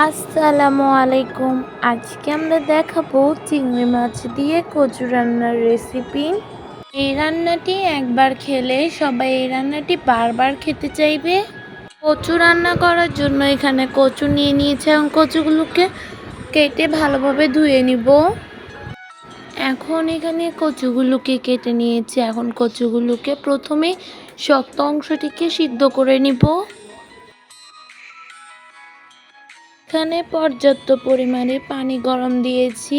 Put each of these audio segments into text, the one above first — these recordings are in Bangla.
আসসালামু আলাইকুম। আজকে আমরা দেখাবো চিংড়ি মাছ দিয়ে কচু রান্নার রেসিপি। এই রান্নাটি একবার খেলে সবাই এই রান্নাটি বারবার খেতে চাইবে। কচু রান্না করার জন্য এখানে কচু নিয়ে নিয়েছে এবং কচুগুলোকে কেটে ভালোভাবে ধুয়ে নিব। এখন এখানে কচুগুলোকে কেটে নিয়েছি। এখন কচুগুলোকে প্রথমে শক্ত অংশটিকে সিদ্ধ করে নিব। এখানে পর্যাপ্ত পরিমাণে পানি গরম দিয়েছি।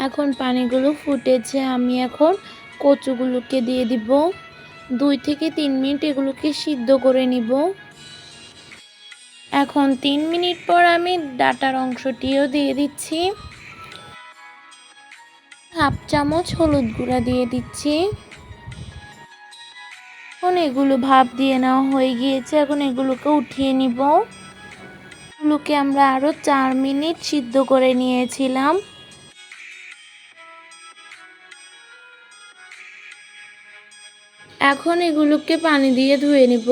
এখন পানিগুলো ফুটেছে, আমি এখন কচুগুলোকে দিয়ে দিব। 2 থেকে 3 মিনিট এগুলোকে সিদ্ধ করে নিব। এখন 3 মিনিট পর আমি ডাটার অংশটিও দিয়ে দিচ্ছি। হাফ চামচ হলুদ গুঁড়া দিয়ে দিচ্ছি। এখন এগুলো ভাপ দিয়ে নেওয়া হয়ে গিয়েছে। এখন এগুলোকে উঠিয়ে নিব। এগুলোকে আমরা আরও 4 মিনিট সিদ্ধ করে নিয়েছিলাম। এখন এগুলোকে পানি দিয়ে ধুয়ে নিব।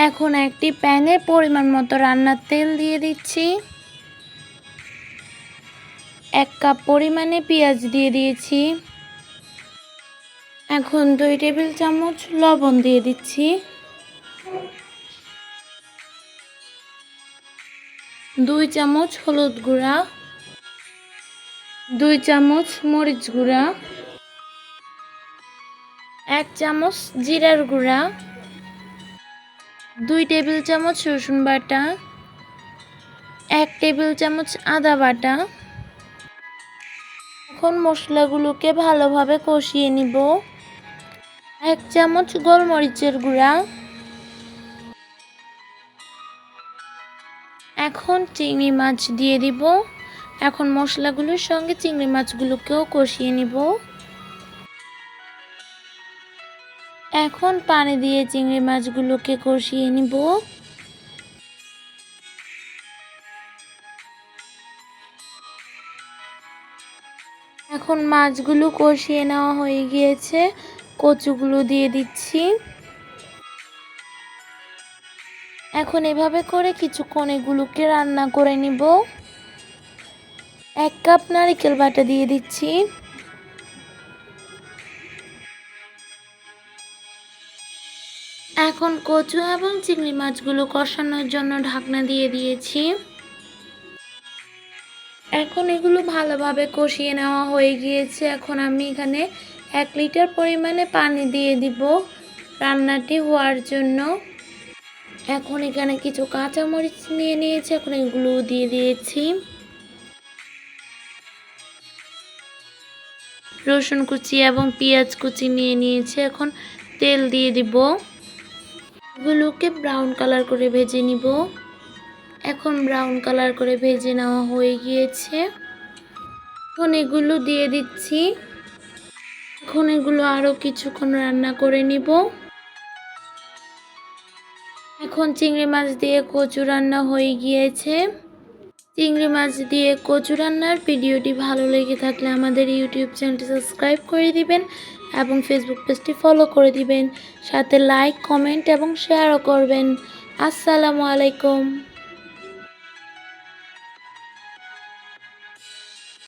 এখন একটি প্যানে পরিমাণ মতো রান্নার তেল দিয়ে দিচ্ছি। 1 কাপ পরিমাণে পেঁয়াজ দিয়ে দিয়েছি। এখন 2 টেবিল চামচ লবণ দিয়ে দিচ্ছি। 2 চামচ হলুদ গুঁড়া, 2 চামচ মরিচ গুঁড়া, 1 চামচ জিরার গুঁড়া, 2 টেবিল চামচ রসুন বাটা, 1 টেবিল চামচ আদা বাটা। এখন মশলাগুলোকে ভালোভাবে কষিয়ে নিব। 1 চামচ গোলমরিচের গুঁড়া। এখন চিংড়ি মাছ দিয়ে দিব। এখন মশলাগুলোর সঙ্গে চিংড়ি মাছগুলোকেও কষিয়ে নিব। এখন পানি দিয়ে চিংড়ি মাছগুলোকে কষিয়ে নিব। এখন মাছগুলো কষিয়ে নেওয়া হয়ে গিয়েছে, কচুগুলো দিয়ে দিচ্ছি। এখন এভাবে করে কিছুক্ষণ এগুলোকে রান্না করে নিব। 1 কাপ নারকেল বাটা দিয়ে দিচ্ছি। এখন কচু এবং চিংড়ি মাছগুলো কষানোর জন্য ঢাকনা দিয়ে দিয়েছি। এখন এগুলো ভালোভাবে কষিয়ে নেওয়া হয়ে গিয়েছে। এখন আমি এখানে 1 লিটার পরিমাণে পানি দিয়ে দিব রান্নাটি হওয়ার জন্য। এখন এখানে কিছু কাঁচামরিচ নিয়ে নিয়েছি, এখন এগুলো দিয়ে দিয়েছি। রসুন কুচি এবং পেঁয়াজ কুচি নিয়ে নিয়েছি। এখন তেল দিয়ে দিব। এগুলোকে ব্রাউন কালার করে ভেজে নিব। এখন ব্রাউন কালার করে ভেজে নেওয়া হয়ে গিয়েছে। এখন এগুলো দিয়ে দিচ্ছি। এখন এগুলো আরও কিছুক্ষণ রান্না করে নিব। এখন চিংড়ি মাছ দিয়ে কচু রান্না হয়ে গিয়েছে। চিংড়ি মাছ দিয়ে কচু রান্নার ভিডিওটি ভালো লেগে থাকলে আমাদের ইউটিউব চ্যানেলটি সাবস্ক্রাইব করে দিবেন এবং ফেসবুক পেজটি ফলো করে দিবেন। সাথে লাইক, কমেন্ট এবং শেয়ারও করবেন। আসসালামু আলাইকুম।